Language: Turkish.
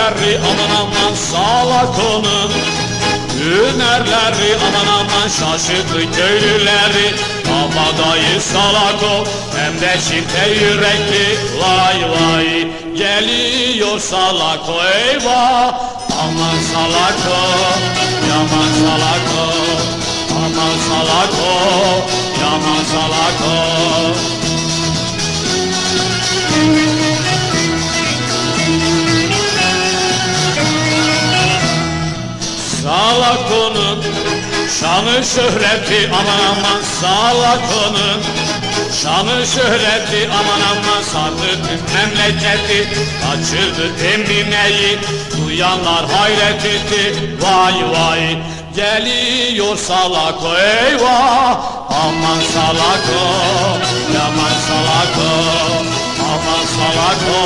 Hünerleri aman aman Salako'nun, hünerleri aman aman şaşırttı köylüleri. Kabadayı Salako hem de çifte yürekli, vay vay. Geliyor Salako eyvah, aman Salako, yaman Salako, aman Salako, yaman Salako. Salako'nun şanı şöhreti aman aman Salako'nun şanı şöhreti aman aman sardı tüm memleketi. Kaçırdı Emine'yi duyanlar hayret etti, vay vay. Geliyor Salako eyvah, aman Salako, yaman Salako, aman Salako,